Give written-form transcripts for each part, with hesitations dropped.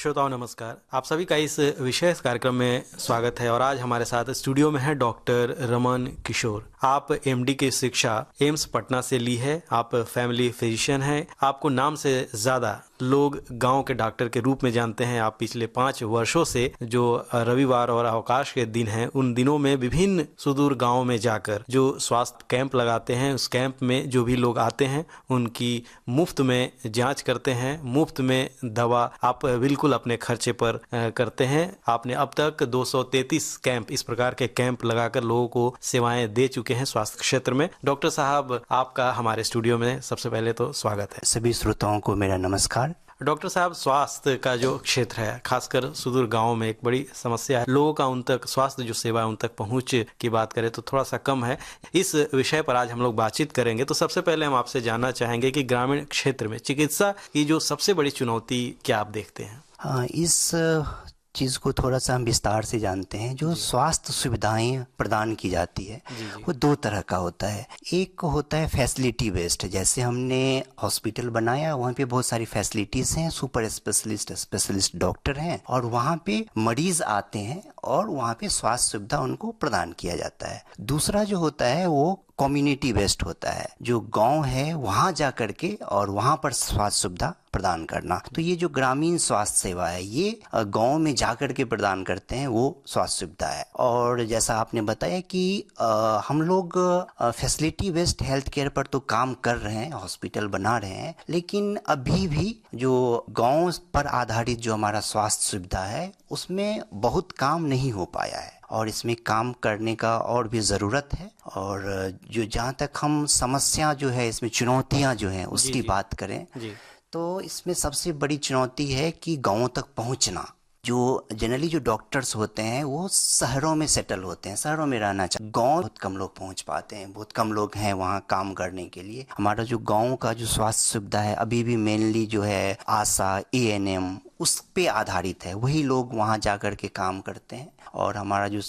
श्रोताओं नमस्कार। आप सभी का इस विशेष कार्यक्रम में स्वागत है और आज हमारे साथ स्टूडियो में है डॉक्टर रमन किशोर। आप एमडी की शिक्षा एम्स पटना से ली है। आप फैमिली फिजिशियन हैं। आपको नाम से ज़्यादा लोग गांव के डॉक्टर के रूप में जानते हैं। आप पिछले 5 वर्षों से जो रविवार और अवकाश के दिन हैं उन दिनों में विभिन्न सुदूर गाँव में जाकर जो स्वास्थ्य कैंप लगाते हैं, उस कैंप में जो भी लोग आते हैं उनकी मुफ्त में जांच करते हैं, मुफ्त में दवा आप बिल्कुल अपने खर्चे पर करते हैं। आपने अब तक 233 कैंप, इस प्रकार के कैंप लगाकर लोगों को सेवाएं दे चुके हैं स्वास्थ्य क्षेत्र में। डॉक्टर साहब, आपका हमारे स्टूडियो में सबसे पहले तो स्वागत है। सभी श्रोताओं को मेरा नमस्कार। डॉक्टर साहब, स्वास्थ्य का जो क्षेत्र है, खासकर सुदूर गांव में एक बड़ी समस्या है। लोगों का उन तक स्वास्थ्य जो सेवा है उन तक पहुंच की बात करें तो थोड़ा सा कम है। इस विषय पर आज हम लोग बातचीत करेंगे। तो सबसे पहले हम आपसे जानना चाहेंगे कि ग्रामीण क्षेत्र में चिकित्सा की जो सबसे बड़ी चुनौती क्या आप देखते हैं? हाँ, इस चीज़ को थोड़ा सा हम विस्तार से जानते हैं। जो स्वास्थ्य सुविधाएं प्रदान की जाती है वो 2 तरह का होता है। एक होता है फैसिलिटी बेस्ड, जैसे हमने हॉस्पिटल बनाया, वहाँ पे बहुत सारी फैसिलिटीज़ हैं, सुपर स्पेशलिस्ट डॉक्टर हैं और वहाँ पे मरीज आते हैं और वहाँ पे स्वास्थ्य सुविधा उनको प्रदान किया जाता है। दूसरा जो होता है वो कम्युनिटी बेस्ड होता है, जो गांव है वहाँ जा करके और वहाँ पर स्वास्थ्य सुविधा प्रदान करना। तो ये जो ग्रामीण स्वास्थ्य सेवा है ये गांव में जा करके प्रदान करते हैं, वो स्वास्थ्य सुविधा है। और जैसा आपने बताया कि हम लोग फैसिलिटी बेस्ड हेल्थ केयर पर तो काम कर रहे हैं, हॉस्पिटल बना रहे हैं, लेकिन अभी भी जो गांव पर आधारित जो हमारा स्वास्थ्य सुविधा है उसमें बहुत काम नहीं हो पाया है और इसमें काम करने का और भी ज़रूरत है। और जो जहाँ तक हम समस्या जो है, इसमें चुनौतियाँ जो हैं उसकी बात करें तो इसमें सबसे बड़ी चुनौती है कि गाँवों तक पहुँचना। जो जनरली जो डॉक्टर्स होते हैं वो शहरों में सेटल होते हैं, शहरों में रहना चाहिए। गांव बहुत कम लोग पहुंच पाते हैं, बहुत कम लोग हैं वहाँ काम करने के लिए। हमारा जो गांव का जो स्वास्थ्य सुविधा है अभी भी मेनली जो है आशा, एएनएम उस पे आधारित है, वही लोग वहाँ जा कर के काम करते हैं। और हमारा जो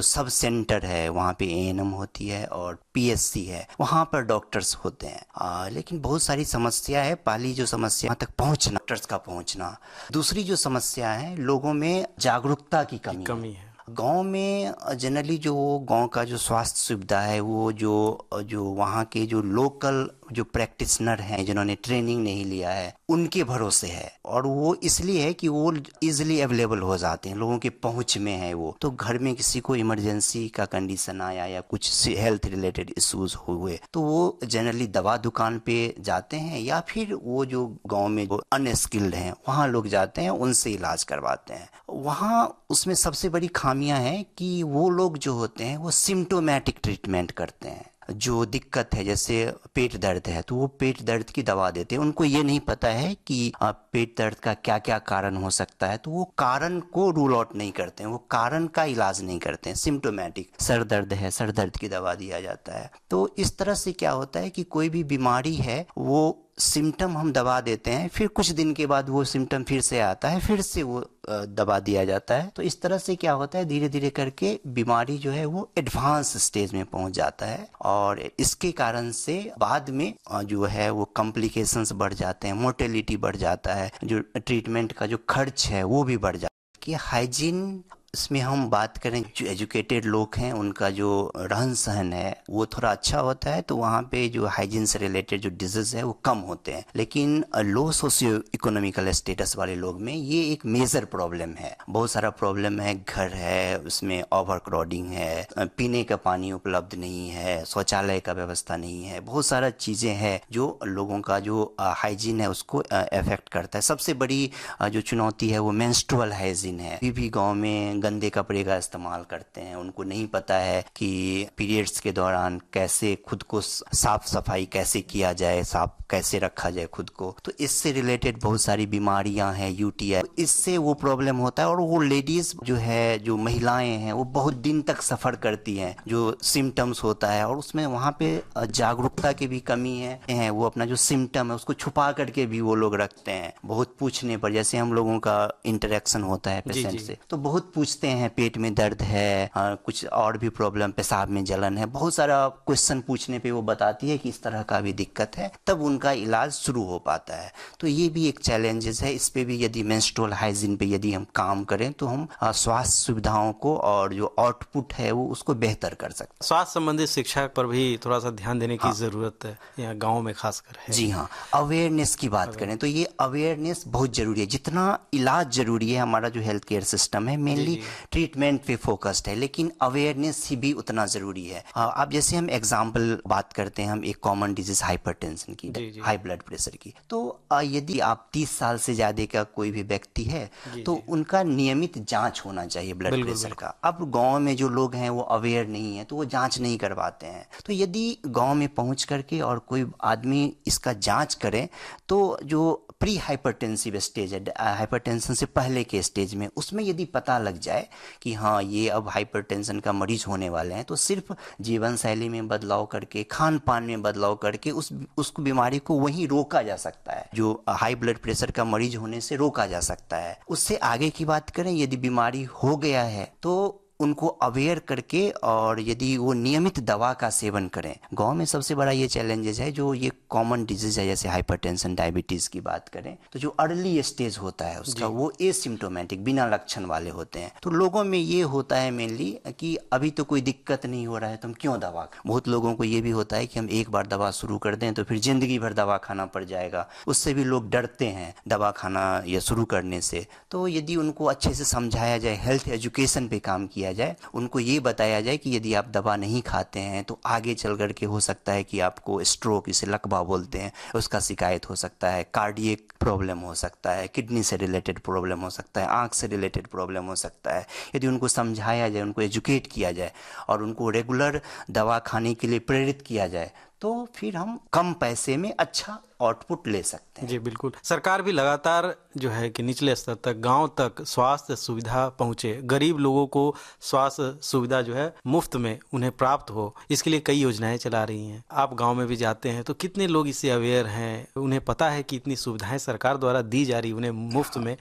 सब सेंटर है वहाँ पे एएनएम होती है और पीएससी है, वहाँ पर डॉक्टर्स होते हैं। लेकिन बहुत सारी समस्या है। पहली जो समस्या वहाँ तक पहुँचना, डॉक्टर्स का पहुँचना। दूसरी जो समस्या है लोगों में जागरूकता की कमी है। गांव में जनरली जो गांव का जो स्वास्थ्य सुविधा है वो जो वहाँ के जो लोकल जो प्रैक्टिशनर हैं जिन्होंने ट्रेनिंग नहीं लिया है उनके भरोसे है, और वो इसलिए है कि वो इजीली अवेलेबल हो जाते हैं, लोगों के पहुंच में है वो। तो घर में किसी को इमरजेंसी का कंडीशन आया या कुछ हेल्थ रिलेटेड इश्यूज हुए तो वो जनरली दवा दुकान पे जाते हैं या फिर वो जो गांव में जो अनस्किल्ड हैं वहाँ लोग जाते हैं, उनसे इलाज करवाते हैं। वहाँ उसमें सबसे बड़ी खामियां हैं कि वो लोग जो होते हैं वो सिम्टोमेटिक ट्रीटमेंट करते हैं। जो दिक्कत है, जैसे पेट दर्द है तो वो पेट दर्द की दवा देते हैं। उनको ये नहीं पता है कि पेट दर्द का क्या क्या कारण हो सकता है, तो वो कारण को रूल आउट नहीं करते हैं, वो कारण का इलाज नहीं करते हैं। सिम्टोमेटिक सर दर्द है, सर दर्द की दवा दिया जाता है। तो इस तरह से क्या होता है कि कोई भी बीमारी है वो सिम्टम हम दवा देते हैं, फिर कुछ दिन के बाद वो सिम्टम फिर से आता है, फिर से वो दवा दिया जाता है। तो इस तरह से क्या होता है, धीरे धीरे करके बीमारी जो है वो एडवांस स्टेज में पहुंच जाता है और इसके कारण से बाद में जो है वो कॉम्प्लिकेशंस बढ़ जाते हैं, मोर्टेलिटी बढ़ जाता है, जो ट्रीटमेंट का जो खर्च है वो भी बढ़ जाता है। कि हाइजीन, इसमें हम बात करें जो एजुकेटेड लोग हैं उनका जो रहन सहन है वो थोड़ा अच्छा होता है, तो वहाँ पे जो हाइजीन से रिलेटेड जो डिजीज है वो कम होते हैं। लेकिन लो सोशियो इकोनॉमिकल स्टेटस वाले लोग में ये एक मेजर प्रॉब्लम है। बहुत सारा प्रॉब्लम है, घर है उसमें ओवर क्राउडिंग है, पीने का पानी उपलब्ध नहीं है, शौचालय का व्यवस्था नहीं है, बहुत सारा चीज़ें हैं जो लोगों का जो हाइजीन है उसको अफेक्ट करता है। सबसे बड़ी जो चुनौती है वो मेंस्ट्रुअल हाइजीन है। अभी भी गाँव में गंदे कपड़े का इस्तेमाल करते हैं, उनको नहीं पता है कि पीरियड्स के दौरान कैसे खुद को साफ सफाई कैसे किया जाए, साफ कैसे रखा जाए खुद को। तो इससे रिलेटेड बहुत सारी बीमारियां हैं, यूटीआई, इससे वो प्रॉब्लम होता है। और वो लेडीज जो है, जो महिलाएं हैं, वो बहुत दिन तक सफ़र करती हैं जो सिम्टम्स होता है, और उसमें वहाँ पे जागरूकता की भी कमी है। वो अपना जो सिम्टम है उसको छुपा करके भी वो लोग रखते हैं। बहुत पूछने पर, जैसे हम लोगों का इंटरेक्शन होता है पेशेंट से, तो बहुत पूछ पूछते हैं पेट में दर्द है, कुछ और भी प्रॉब्लम, पेशाब में जलन है, बहुत सारा क्वेश्चन पूछने पे वो बताती है कि इस तरह का भी दिक्कत है, तब उनका इलाज शुरू हो पाता है। तो ये भी एक चैलेंजेस है। इस पे भी यदि मेंस्ट्रुअल हाइजीन पे यदि हम काम करें तो हम स्वास्थ्य सुविधाओं को और जो आउटपुट है वो उसको बेहतर कर सकते हैं। स्वास्थ्य संबंधित शिक्षा पर भी थोड़ा सा ध्यान देने की जरूरत है, यहाँ गाँव में खासकर है। जी हाँ, अवेयरनेस की बात करें तो ये अवेयरनेस बहुत जरूरी है। जितना इलाज जरूरी है, हमारा जो हेल्थ केयर सिस्टम है मेनली ट्रीटमेंट पे फोकस्ड है, लेकिन अवेयरनेस ही भी उतना जरूरी है। अब जैसे हम एग्जांपल बात करते हैं, हम एक कॉमन डिजीज हाइपरटेंशन की, हाई ब्लड प्रेशर की, तो यदि आप 30 साल से ज्यादा का कोई भी व्यक्ति है तो उनका नियमित जांच होना चाहिए ब्लड प्रेशर का। अब गांव में जो लोग हैं वो अवेयर नहीं है तो वो जांच नहीं करवाते हैं। तो यदि गांव में पहुंच करके और कोई आदमी इसका जांच करे तो जो प्री हाइपरटेंसिव स्टेज है, हाइपरटेंशन से पहले के स्टेज में, उसमें यदि पता लग जाए कि हाँ ये अब हाइपरटेंशन का मरीज होने वाले हैं, तो सिर्फ जीवन शैली में बदलाव करके, खान पान में बदलाव करके उस बीमारी को वहीं रोका जा सकता है। जो हाई ब्लड प्रेशर का मरीज होने से रोका जा सकता है। उससे आगे की बात करें, यदि बीमारी हो गया है तो उनको अवेयर करके और यदि वो नियमित दवा का सेवन करें। गांव में सबसे बड़ा ये चैलेंजेस है, जो ये कॉमन डिजीज है जैसे हाइपरटेंशन, डायबिटीज की बात करें तो जो अर्ली स्टेज होता है उसका, वो एसिम्प्टोमेटिक, बिना लक्षण वाले होते हैं। तो लोगों में ये होता है मेनली कि अभी तो कोई दिक्कत नहीं हो रहा है तो हम क्यों दवा। बहुत लोगों को ये भी होता है कि हम एक बार दवा शुरू कर दें तो फिर जिंदगी भर दवा खाना पड़ जाएगा, उससे भी लोग डरते हैं दवा खाना या शुरू करने से। तो यदि उनको अच्छे से समझाया जाए, हेल्थ एजुकेशन पे काम किया जाए, उनको ये बताया जाए कि यदि आप दवा नहीं खाते हैं तो आगे चल करके हो सकता है कि आपको स्ट्रोक, इसे लकवा बोलते हैं, उसका शिकायत हो सकता है, कार्डियक प्रॉब्लम हो सकता है, किडनी से रिलेटेड प्रॉब्लम हो सकता है, आंख से रिलेटेड प्रॉब्लम हो सकता है। यदि उनको समझाया जाए, उनको एजुकेट किया जाए और उनको रेगुलर दवा खाने के लिए प्रेरित किया जाए तो फिर हम कम पैसे में अच्छा आउटपुट ले सकते हैं। जी बिल्कुल। सरकार भी लगातार जो है कि निचले स्तर तक, गांव तक स्वास्थ्य सुविधा पहुंचे, गरीब लोगों को स्वास्थ्य सुविधा जो है मुफ्त में उन्हें प्राप्त हो, इसके लिए कई योजनाएं चला रही हैं। आप गांव में भी जाते हैं तो कितने लोग इससे अवेयर हैं, उन्हें पता है कि इतनी सुविधाएं सरकार द्वारा दी जा रही उन्हें मुफ्त में,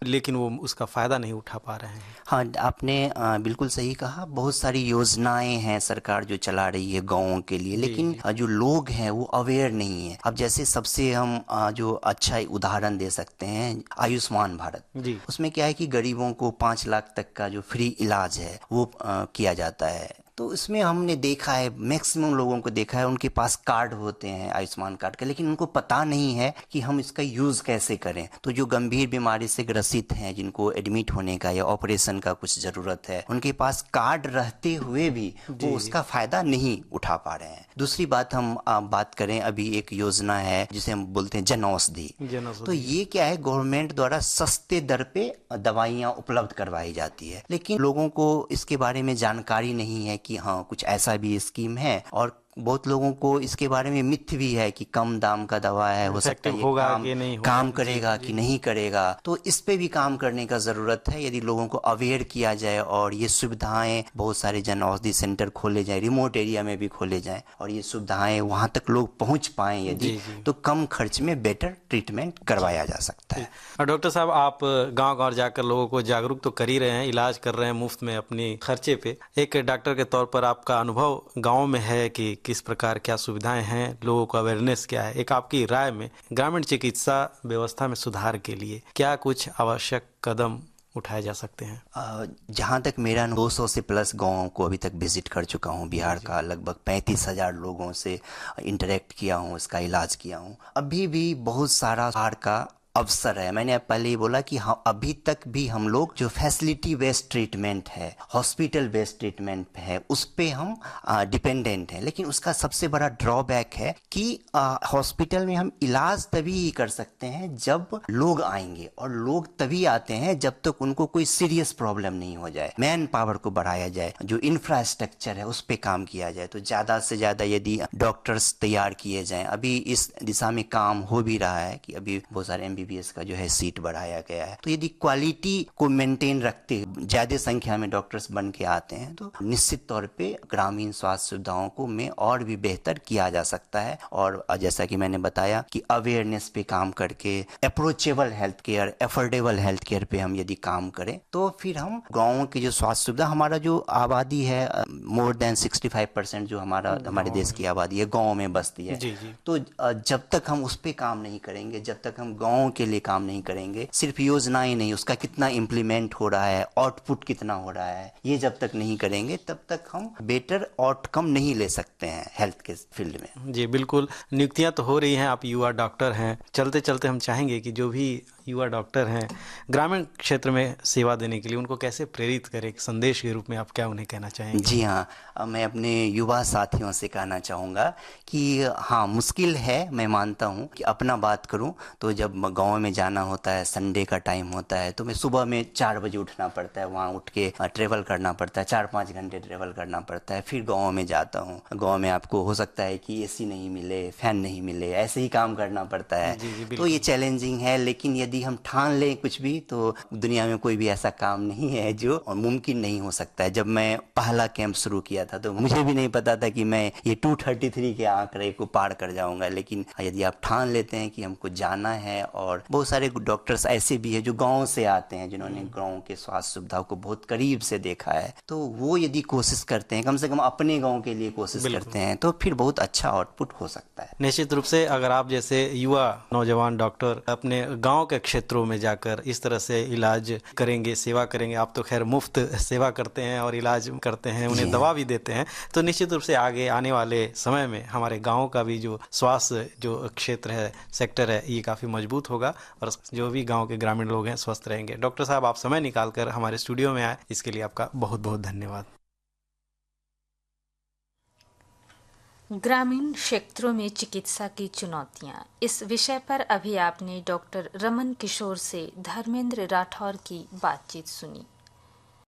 लेकिन वो उसका फायदा नहीं उठा पा रहे हैं। हाँ, आपने बिल्कुल सही कहा। बहुत सारी योजनाएं हैं सरकार जो चला रही है गाँवों के लिए, लेकिन जो लोग हैं वो अवेयर नहीं है। अब जैसे सबसे हम जो अच्छा उदाहरण दे सकते हैं, आयुष्मान भारत जी। उसमें क्या है कि गरीबों को 5 लाख तक का जो फ्री इलाज है वो किया जाता है। तो इसमें हमने देखा है, मैक्सिमम लोगों को देखा है, उनके पास कार्ड होते हैं आयुष्मान कार्ड के, लेकिन उनको पता नहीं है कि हम इसका यूज कैसे करें। तो जो गंभीर बीमारी से ग्रसित हैं, जिनको एडमिट होने का या ऑपरेशन का कुछ जरूरत है, उनके पास कार्ड रहते हुए भी वो उसका फायदा नहीं उठा पा रहे हैं। दूसरी बात हम बात करें, अभी एक योजना है जिसे हम बोलते हैं जन औषधि। तो ये क्या है, गवर्नमेंट द्वारा सस्ते दर पे दवाइयाँ उपलब्ध करवाई जाती है, लेकिन लोगों को इसके बारे में जानकारी नहीं है कि हाँ कुछ ऐसा भी स्कीम है। और बहुत लोगों को इसके बारे में मिथ भी है कि कम दाम का दवा है, हो सकता है ये काम करेगा कि नहीं करेगा। तो इस पे भी काम करने का जरूरत है। यदि लोगों को अवेयर किया जाए और ये सुविधाएं, बहुत सारे जन औषधि सेंटर खोले जाए, रिमोट एरिया में भी खोले जाए और ये सुविधाएं वहां तक लोग पहुंच पाए यदि, तो कम खर्च में बेटर ट्रीटमेंट करवाया जा सकता है। और डॉक्टर साहब, आप गाँव-गाँव जाकर लोगों को जागरूक तो कर ही रहे हैं, इलाज कर रहे हैं मुफ्त में अपने खर्चे पे। एक डॉक्टर के तौर पर आपका अनुभव गाँव में है कि किस प्रकार क्या सुविधाएं हैं, लोगों को अवेयरनेस क्या है, एक आपकी राय में ग्रामीण चिकित्सा व्यवस्था में सुधार के लिए क्या कुछ आवश्यक कदम उठाए जा सकते हैं? जहाँ तक मेरा 200 से प्लस गाँव को अभी तक विजिट कर चुका हूँ, बिहार का लगभग 35,000 लोगों से इंटरेक्ट किया हूँ, इसका इलाज किया हूँ। अभी भी बहुत सारा सुधार का अवसर है। मैंने पहले ही बोला कि हाँ, अभी तक भी हम लोग जो फैसिलिटी बेस्ड ट्रीटमेंट है, हॉस्पिटल बेस्ड ट्रीटमेंट है, उस पे हम डिपेंडेंट हैं। लेकिन उसका सबसे बड़ा ड्रॉबैक है कि हॉस्पिटल में हम इलाज तभी ही कर सकते हैं जब लोग आएंगे, और लोग तभी आते हैं जब तक उनको कोई सीरियस प्रॉब्लम नहीं हो जाए। मैन पावर को बढ़ाया जाए, जो इंफ्रास्ट्रक्चर है उस पे काम किया जाए, तो ज़्यादा से ज़्यादा यदि डॉक्टर्स तैयार किए जाएँ। अभी इस दिशा में काम हो भी रहा है कि अभी बहुत सारे MBBS MBBS का जो है सीट बढ़ाया गया है। तो यदि क्वालिटी को मेंटेन रखते ज्यादा संख्या में डॉक्टर्स बन के आते हैं तो निश्चित तौर पे ग्रामीण स्वास्थ्य सुविधाओं को में और भी बेहतर किया जा सकता है। और जैसा कि मैंने बताया कि अवेयरनेस पे काम करके approachable health care, affordable health care पे हम यदि काम करें तो फिर हम गाँव की जो स्वास्थ्य सुविधा, हमारा जो आबादी है मोर देन 65% जो हमारे देश की आबादी है गाँव में बसती है। जी। तो जब तक हम उस पे काम नहीं करेंगे, जब तक हम गाँव के लिए काम नहीं करेंगे, सिर्फ योजनाएं नहीं, उसका कितना इम्प्लीमेंट हो रहा है, आउटपुट कितना हो रहा है, ये जब तक नहीं करेंगे तब तक हम बेटर आउटकम नहीं ले सकते हैं हेल्थ के फील्ड में। जी बिल्कुल, नियुक्तियां तो हो रही हैं, आप युवा डॉक्टर हैं। चलते चलते हम चाहेंगे कि जो भी युवा डॉक्टर हैं ग्रामीण क्षेत्र में सेवा देने के लिए उनको कैसे प्रेरित करें, एक संदेश के रूप में आप क्या उन्हें कहना चाहेंगे? जी हाँ, मैं अपने युवा साथियों से कहना चाहूँगा कि हाँ, मुश्किल है, मैं मानता हूँ कि अपना बात करूँ तो जब गांव में जाना होता है, संडे का टाइम होता है, तो मैं सुबह में 4 बजे उठना पड़ता है, वहाँ उठ के ट्रेवल करना पड़ता है, 4-5 घंटे ट्रेवल करना पड़ता है, फिर गाँव में जाता हूँ। गाँव में आपको हो सकता है कि AC नहीं मिले, फैन नहीं मिले, ऐसे ही काम करना पड़ता है। तो ये चैलेंजिंग है, लेकिन यदि हम ठान लें कुछ भी तो दुनिया में कोई भी ऐसा काम नहीं है जो मुमकिन नहीं हो सकता है। जब मैं पहला कैंप शुरू किया था तो मुझे भी नहीं पता था कि मैं ये 233 के आंकड़े को पार कर जाऊंगा, लेकिन यदि आप ठान लेते हैं कि हमको जाना है, और बहुत सारे डॉक्टर्स ऐसे भी हैं जो गांव से आते हैं, जिन्होंने गांव के स्वास्थ्य सुविधाओं को बहुत करीब से देखा है, तो वो यदि कोशिश करते हैं, कम से कम अपने गाँव के लिए कोशिश करते हैं, तो फिर बहुत अच्छा आउटपुट हो सकता है। निश्चित रूप से अगर आप जैसे युवा नौजवान डॉक्टर अपने गांव के क्षेत्रों में जाकर इस तरह से इलाज करेंगे, सेवा करेंगे, आप तो खैर मुफ्त सेवा करते हैं और इलाज करते हैं, उन्हें दवा भी देते हैं, तो निश्चित रूप से आगे आने वाले समय में हमारे गांव का भी जो स्वास्थ्य जो क्षेत्र है, सेक्टर है, ये काफ़ी मजबूत होगा और जो भी गांव के ग्रामीण लोग हैं स्वस्थ रहेंगे। डॉक्टर साहब, आप समय निकाल कर हमारे स्टूडियो में आए, इसके लिए आपका बहुत बहुत धन्यवाद। ग्रामीण क्षेत्रों में चिकित्सा की चुनौतियां, इस विषय पर अभी आपने डॉक्टर रमन किशोर से धर्मेंद्र राठौर की बातचीत सुनी।